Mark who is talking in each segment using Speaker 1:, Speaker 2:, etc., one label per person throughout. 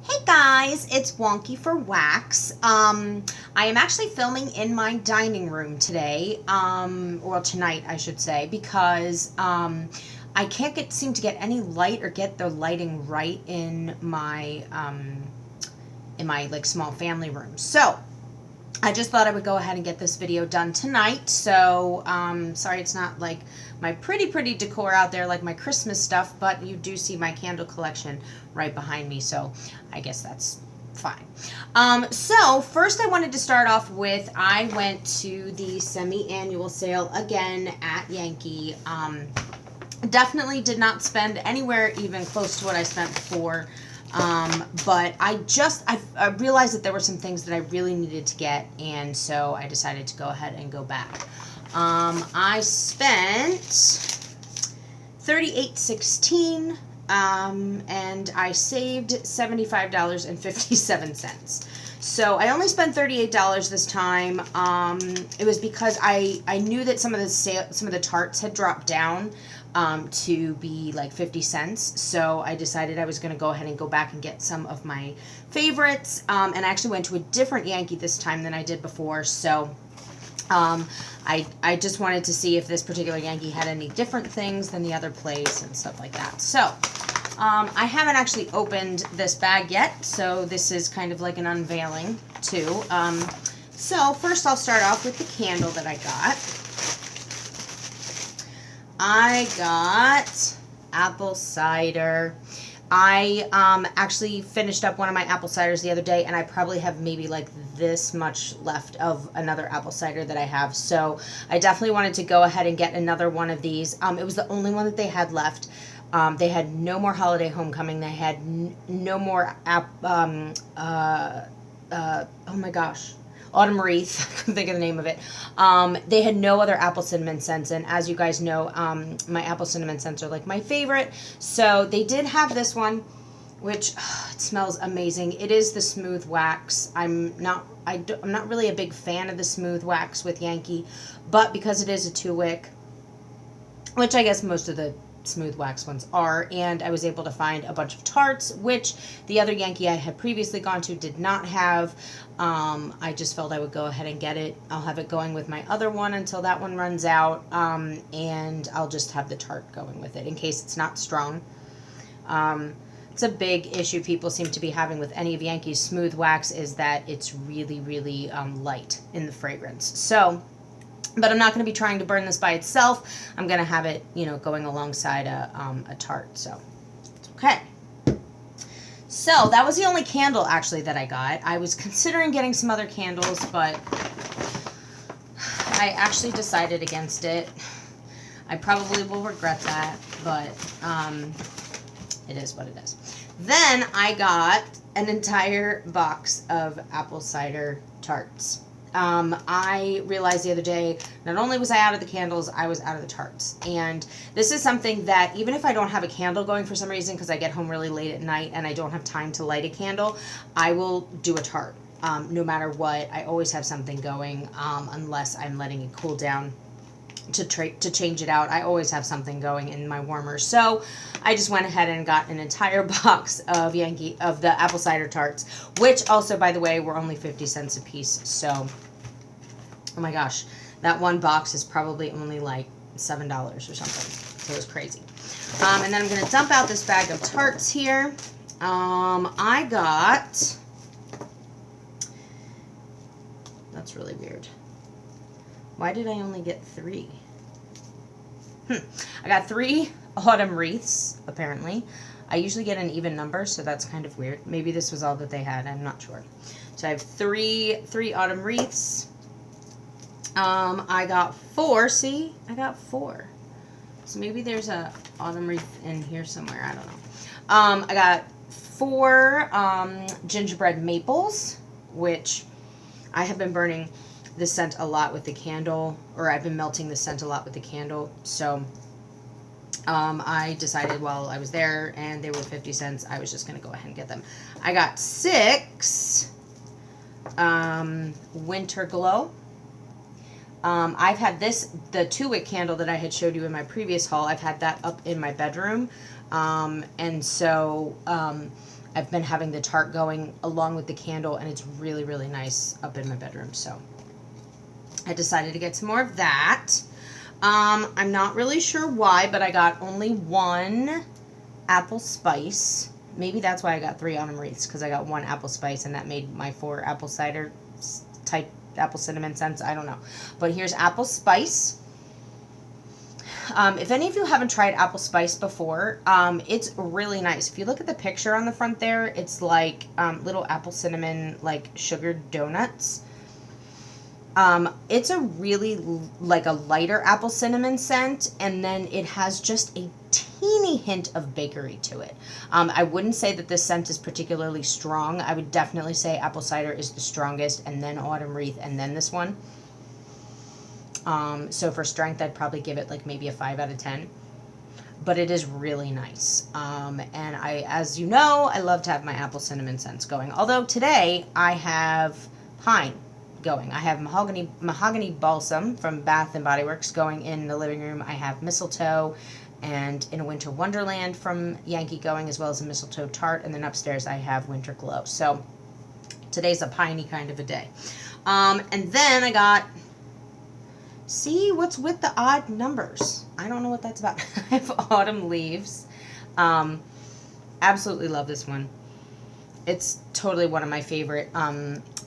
Speaker 1: Hey guys, it's Wonky for Wax. I am actually filming in my dining room today, or tonight I should say, because I can't seem to get any light or get the lighting right in my like small family room. So I just thought I would go ahead and get this video done tonight. So sorry it's not like my pretty decor out there like my Christmas stuff, but you do see my candle collection right behind me, so I guess that's fine. So first I wanted to start off with, I went to the semi-annual sale again at Yankee. Definitely did not spend anywhere even close to what I spent before. But I realized that there were some things that I really needed to get, and so I decided to go ahead and go back. I spent $38.16, and I saved $75.57. So I only spent $38 this time. It was because I knew that some of the tarts had dropped down to be like 50 cents. So I decided I was going to go ahead and go back and get some of my favorites. And I actually went to a different Yankee this time than I did before. So I just wanted to see if this particular Yankee had any different things than the other place and stuff like that. So I haven't actually opened this bag yet, so this is kind of like an unveiling too. So first I'll start off with the candle that I got. I got apple cider. I actually finished up one of my apple ciders the other day, and I probably have maybe like this much left of another apple cider that I have. So I definitely wanted to go ahead and get another one of these. It was the only one that they had left. They had no more holiday homecoming. They had no more oh my gosh, autumn wreath. I couldn't think of the name of it. They had no other apple cinnamon scents, and as you guys know, my apple cinnamon scents are like my favorite. So they did have this one, which it smells amazing. It is the smooth wax. I'm not really a big fan of the smooth wax with Yankee, but because it is a 2-wick, which I guess most of the smooth wax ones are, and I was able to find a bunch of tarts, which the other Yankee I had previously gone to did not have. I just felt I would go ahead and get it. I'll have it going with my other one until that one runs out, and I'll just have the tart going with it in case it's not strong. It's a big issue people seem to be having with any of Yankee's smooth wax, is that it's really light in the fragrance. So but I'm not going to be trying to burn this by itself. I'm going to have it, going alongside a tart. So, it's okay. So, that was the only candle, actually, that I got. I was considering getting some other candles, but I actually decided against it. I probably will regret that, but it is what it is. Then I got an entire box of apple cider tarts. I realized the other day, not only was I out of the candles, I was out of the tarts. And this is something that, even if I don't have a candle going for some reason, because I get home really late at night and I don't have time to light a candle, I will do a tart. No matter what, I always have something going, unless I'm letting it cool down to change it out. I always have something going in my warmer. So I just went ahead and got an entire box of the apple cider tarts, which also, by the way, were only 50 cents a piece. So, oh my gosh, that one box is probably only like $7 or something. So it was crazy. And then I'm going to dump out this bag of tarts here. I got, that's really weird. Why did I only get 3? I got 3 autumn wreaths, apparently. I usually get an even number, so that's kind of weird. Maybe this was all that they had. I'm not sure. So I have 3 autumn wreaths. I got 4. See? I got 4. So maybe there's a autumn wreath in here somewhere. I don't know. I got 4 gingerbread maples, which I have been burning the scent a lot with the candle, or I've been melting the scent a lot with the candle. So I decided while I was there and they were 50 cents, I was just going to go ahead and get them. I got 6 Winter Glow. I've had the 2-wick candle that I had showed you in my previous haul. I've had that up in my bedroom. And so I've been having the tart going along with the candle, and it's really, really nice up in my bedroom. So I decided to get some more of that. I'm not really sure why, but I got only one apple spice. Maybe that's why I got 3 autumn wreaths, because I got 1 apple spice, and that made my 4 apple cider type apple cinnamon scents. I don't know. But here's apple spice. If any of you haven't tried apple spice before, it's really nice. If you look at the picture on the front there, it's like little apple cinnamon, like sugared donuts. It's a really like a lighter apple cinnamon scent, and then it has just a teeny hint of bakery to it. I wouldn't say that this scent is particularly strong. I would definitely say apple cider is the strongest, and then autumn wreath, and then this one. So for strength, I'd probably give it like maybe a 5 out of 10. But it is really nice. And as you know, I love to have my apple cinnamon scents going. Although today I have pine going. I have mahogany balsam from Bath and Body Works going in the living room. I have mistletoe and In a Winter Wonderland from Yankee going, as well as a mistletoe tart. And then upstairs I have Winter Glow. So today's a piney kind of a day. And then I got... See, what's with the odd numbers? I don't know what that's about. I have autumn leaves. Absolutely love this one. It's totally one of my favorite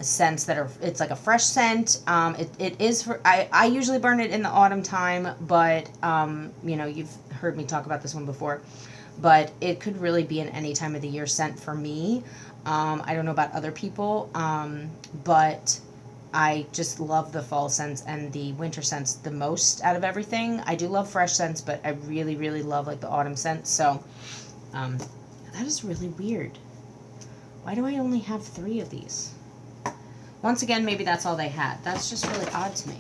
Speaker 1: scents that are, it's like a fresh scent. It is for, I usually burn it in the autumn time, but, you know, you've heard me talk about this one before, but it could really be an any time of the year scent for me. I don't know about other people, but I just love the fall scents and the winter scents the most out of everything. I do love fresh scents, but I really, really love like the autumn scents. So that is really weird. Why do I only have 3 of these? Once again, maybe that's all they had. That's just really odd to me.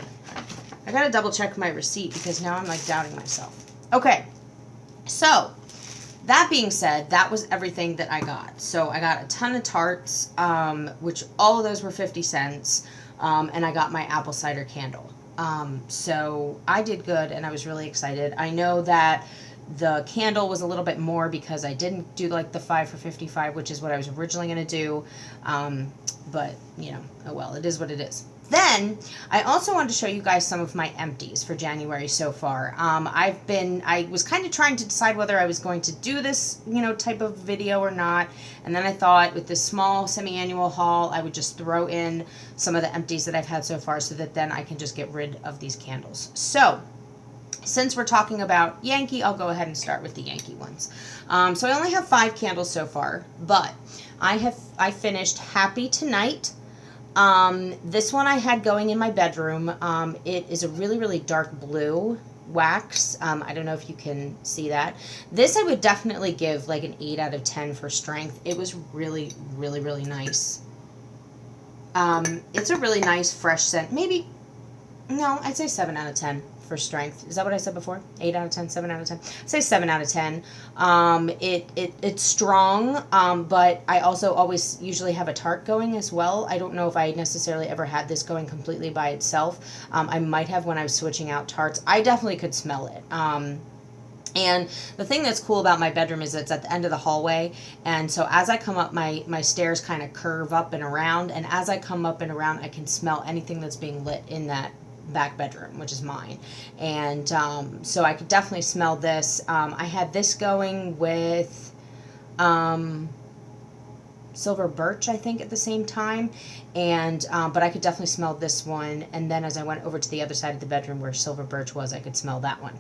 Speaker 1: I gotta double check my receipt because now I'm like doubting myself. Okay, so that being said, that was everything that I got. So I got a ton of tarts, which all of those were 50 cents. And I got my apple cider candle. So I did good, and I was really excited. I know that the candle was a little bit more because I didn't do like the 5 for 55, which is what I was originally going to do. But, you know, oh well, it is what it is. Then, I also wanted to show you guys some of my empties for January so far. I was kind of trying to decide whether I was going to do this, you know, type of video or not. And then I thought with this small semi-annual haul, I would just throw in some of the empties that I've had so far so that then I can just get rid of these candles. So, since we're talking about Yankee, I'll go ahead and start with the Yankee ones. So I only have 5 candles so far, but I finished Happy Tonight. This one I had going in my bedroom. It is a really, really dark blue wax. I don't know if you can see that. This I would definitely give like an 8 out of 10 for strength. It was really, really, really nice. It's a really nice fresh scent. Maybe, no, I'd say 7 out of 10 for strength. Is that what I said before? 8 out of 10, 7 out of 10? I'd say 7 out of 10. It's strong, but I also always usually have a tart going as well. I don't know if I necessarily ever had this going completely by itself. I might have when I was switching out tarts. I definitely could smell it. And the thing that's cool about my bedroom is it's at the end of the hallway, and so as I come up, my stairs kind of curve up and around, and as I come up and around, I can smell anything that's being lit in that back bedroom, which is mine. And so I could definitely smell this. I had this going with silver birch, I think, at the same time, and but I could definitely smell this one. And then as I went over to the other side of the bedroom where silver birch was, I could smell that one.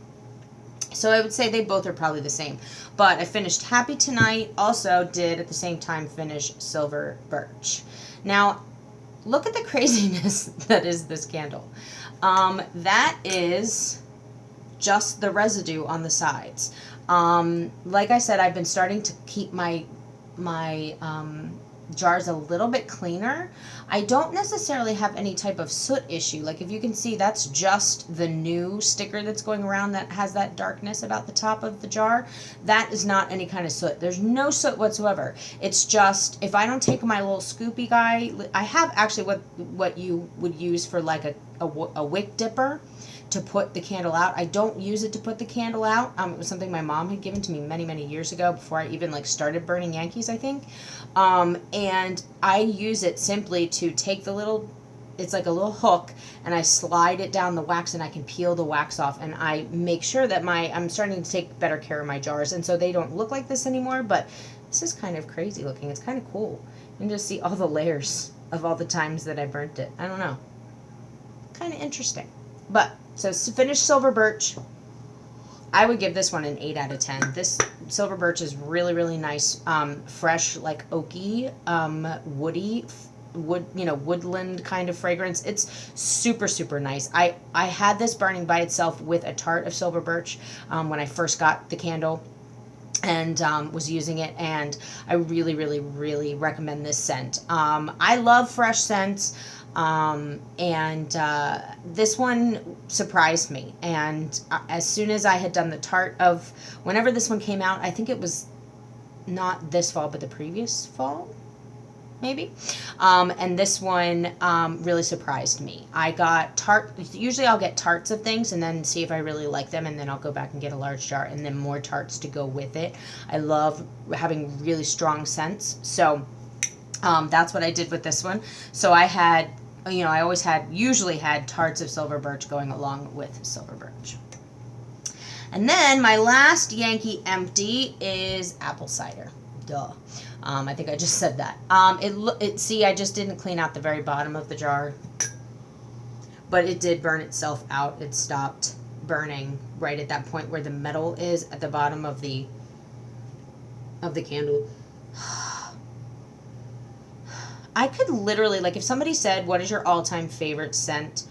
Speaker 1: So I would say they both are probably the same. But I finished Happy Tonight, also did at the same time finish Silver Birch. Now, look at the craziness that is this candle. That is just the residue on the sides. Like I said, I've been starting to keep my jars a little bit cleaner. I don't necessarily have any type of soot issue. Like if you can see, that's just the new sticker that's going around that has that darkness about the top of the jar. That is not any kind of soot. There's no soot whatsoever. It's just, if I don't take my little scoopy guy, I have actually what you would use for like a wick dipper to put the candle out. I don't use it to put the candle out. It was something my mom had given to me many, many years ago before I even like started burning Yankees, I think. And I use it simply to take the little, it's like a little hook, and I slide it down the wax, and I can peel the wax off, and I make sure that I'm starting to take better care of my jars, and so they don't look like this anymore, but this is kind of crazy looking. It's kind of cool. You can just see all the layers of all the times that I burnt it. I don't know. Kind of interesting. But, so finished silver birch. I would give this one an 8 out of 10. This silver birch is really, really nice. Fresh, like oaky, woody, woodland kind of fragrance. It's super, super nice. I had this burning by itself with a tart of silver birch when I first got the candle, and was using it, and I really, really, really recommend this scent. I love fresh scents, and this one surprised me, and as soon as I had done the tart of, whenever this one came out, I think it was not this fall, but the previous fall, maybe. And this one really surprised me. I got usually I'll get tarts of things and then see if I really like them, and then I'll go back and get a large jar and then more tarts to go with it. I love having really strong scents. So that's what I did with this one. So I had, I usually had tarts of silver birch going along with silver birch. And then my last Yankee empty is apple cider. Duh. I think I just said that. See, I just didn't clean out the very bottom of the jar, but it did burn itself out. It stopped burning right at that point where the metal is at the bottom of the candle. I could literally, like, if somebody said, what is your all-time favorite scent?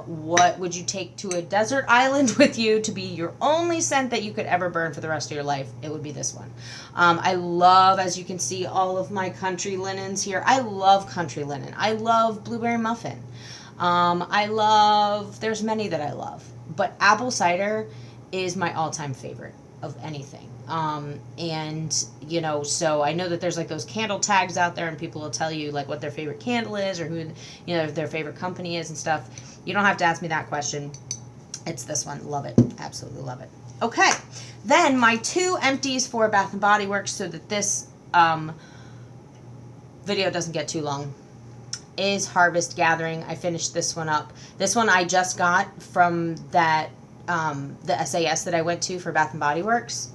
Speaker 1: What would you take to a desert island with you to be your only scent that you could ever burn for the rest of your life? It would be this one. I love, as you can see, all of my country linens here. I love country linen. I love blueberry muffin. There's many that I love, but apple cider is my all-time favorite of anything. And so I know that there's like those candle tags out there, and people will tell you like what their favorite candle is, or who, their favorite company is and stuff. You don't have to ask me that question. It's this one. Love it. Absolutely love it. Okay. Then my 2 empties for Bath & Body Works, so that this video doesn't get too long, is Harvest Gathering. I finished this one up. This one I just got from that the SAS that I went to for Bath & Body Works.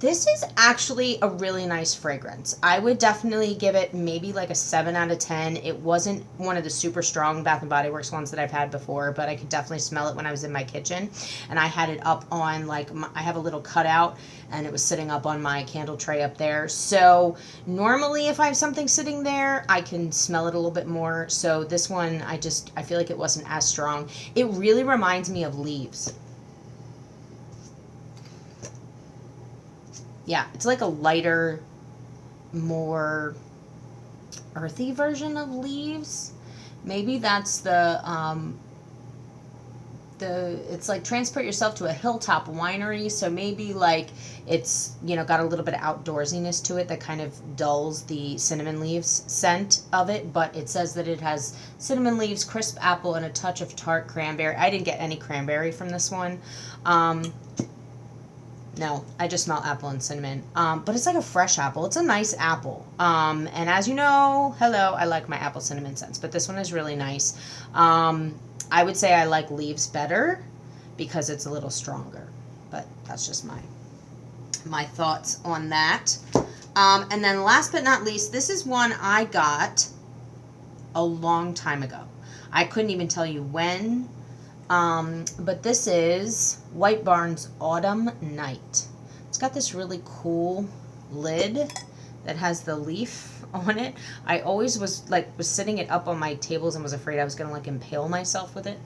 Speaker 1: This is actually a really nice fragrance. I would definitely give it maybe like a 7 out of 10. It wasn't one of the super strong Bath & Body Works ones that I've had before, but I could definitely smell it when I was in my kitchen. And I had it up on, like, I have a little cutout, and it was sitting up on my candle tray up there. So normally if I have something sitting there, I can smell it a little bit more. So this one, I feel like it wasn't as strong. It really reminds me of leaves. Yeah, it's like a lighter, more earthy version of leaves. Maybe that's it's like transport yourself to a hilltop winery, so maybe like it's, got a little bit of outdoorsiness to it that kind of dulls the cinnamon leaves scent of it, but it says that it has cinnamon leaves, crisp apple, and a touch of tart cranberry. I didn't get any cranberry from this one. No, I just smell apple and cinnamon. But it's like a fresh apple. It's a nice apple. And as you know, hello, I like my apple cinnamon scents, but this one is really nice. I would say I like leaves better because it's a little stronger, but that's just my thoughts on that. And then last but not least, this is one I got a long time ago. I couldn't even tell you when. But this is White Barn's Autumn Night. It's got this really cool lid that has the leaf on it. I always was sitting it up on my tables and was afraid I was going to like impale myself with it.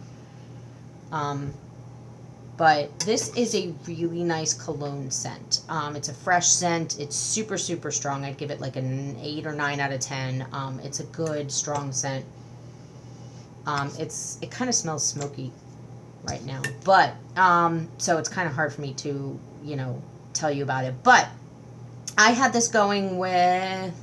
Speaker 1: But this is a really nice cologne scent. It's a fresh scent. It's super, super strong. I'd give it like an 8 or 9 out of 10. It's a good, strong scent. It kind of smells smoky right now, but so it's kind of hard for me to tell you about it, but I had this going with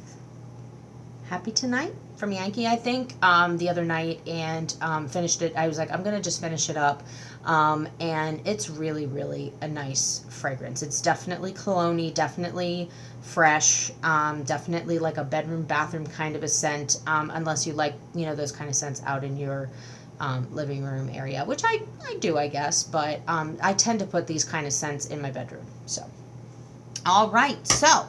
Speaker 1: Happy Tonight from Yankee, I think, the other night, and finished it. I was like, I'm going to just finish it up. And it's really, really a nice fragrance. It's definitely cologne-y, definitely fresh, definitely like a bedroom, bathroom kind of a scent, unless you like, those kind of scents out in your living room area, which I do, I guess, but I tend to put these kind of scents in my bedroom. So, all right, so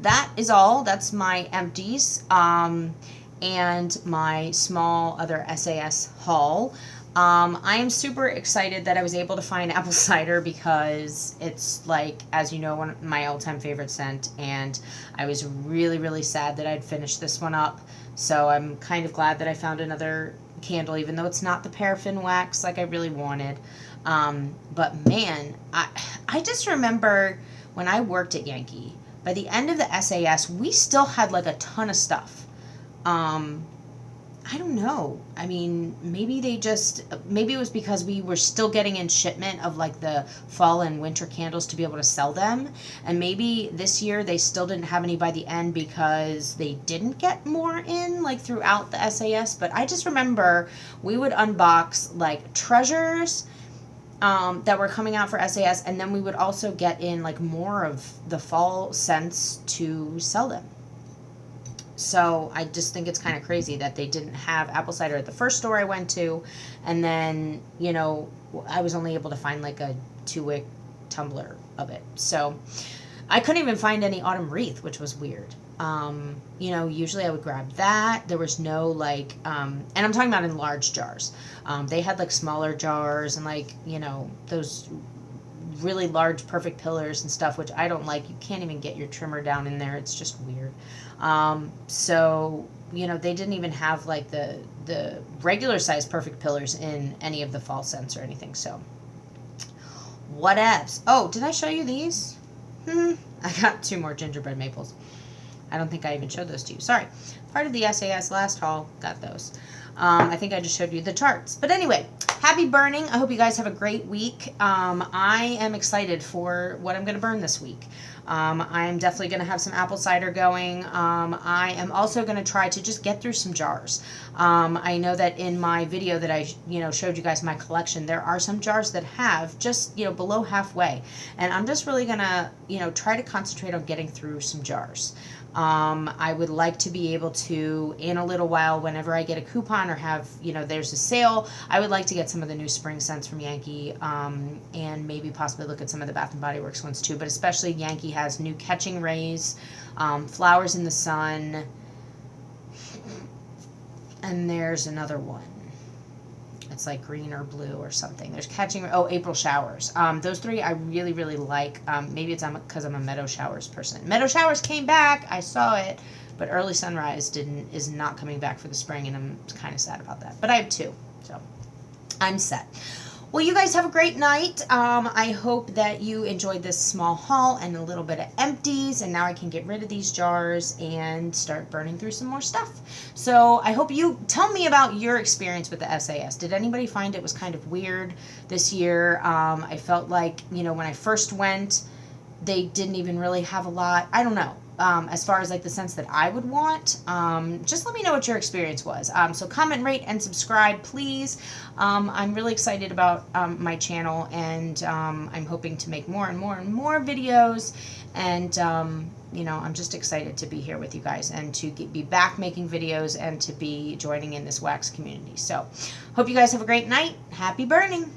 Speaker 1: that is all. That's my empties and my small other SAS haul. I am super excited that I was able to find apple cider because it's like, as you know, one of my all-time favorite scent, and I was really, really sad that I'd finished this one up. So I'm kind of glad that I found another candle, even though it's not the paraffin wax like I really wanted. But man, I just remember when I worked at Yankee, by the end of the SAS, we still had like a ton of stuff. I don't know. I mean, maybe it was because we were still getting in shipment of like the fall and winter candles to be able to sell them. And maybe this year they still didn't have any by the end because they didn't get more in like throughout the SAS. But I just remember we would unbox like treasures that were coming out for SAS. And then we would also get in like more of the fall scents to sell them. So I just think it's kind of crazy that they didn't have apple cider at the first store I went to. And then, I was only able to find like a 2-wick tumbler of it. So I couldn't even find any autumn wreath, which was weird. Usually I would grab that. There was no like, and I'm talking about in large jars. They had like smaller jars and like, those really large perfect pillars and stuff, which I don't like. You can't even get your trimmer down in there. It's just weird. So, they didn't even have like the regular size perfect pillars in any of the fall scents or anything. So whatevs. Oh, did I show you these? I got 2 more gingerbread maples. I don't think I even showed those to you. Sorry. Part of the SAS last haul, got those. I think I just showed you the charts. But anyway, happy burning. I hope you guys have a great week. I am excited for what I'm going to burn this week. I'm definitely going to have some apple cider going. I am also going to try to just get through some jars. I know that in my video that I showed you guys my collection, there are some jars that have just below halfway, and I'm just really going to try to concentrate on getting through some jars. I would like to be able to, in a little while, whenever I get a coupon or have, there's a sale, I would like to get some of the new spring scents from Yankee, and maybe possibly look at some of the Bath & Body Works ones too, but especially Yankee has new Catching Rays, Flowers in the Sun, and there's another one. It's like green or blue or something. There's April Showers. Those 3 I really, really like. Maybe it's because I'm a Meadow Showers person. Meadow Showers came back. I saw it. But Early Sunrise is not coming back for the spring, and I'm kind of sad about that. But I have 2, so I'm set. Well, you guys have a great night. I hope that you enjoyed this small haul and a little bit of empties, and now I can get rid of these jars and start burning through some more stuff. So I hope you tell me about your experience with the SAS. Did anybody find it was kind of weird this year? I felt like, when I first went, they didn't even really have a lot. I don't know. As far as like the sense that I would want, just let me know what your experience was. So comment, rate, and subscribe, please. I'm really excited about my channel, and I'm hoping to make more and more and more videos. And I'm just excited to be here with you guys and to be back making videos and to be joining in this wax community. So hope you guys have a great night. Happy burning.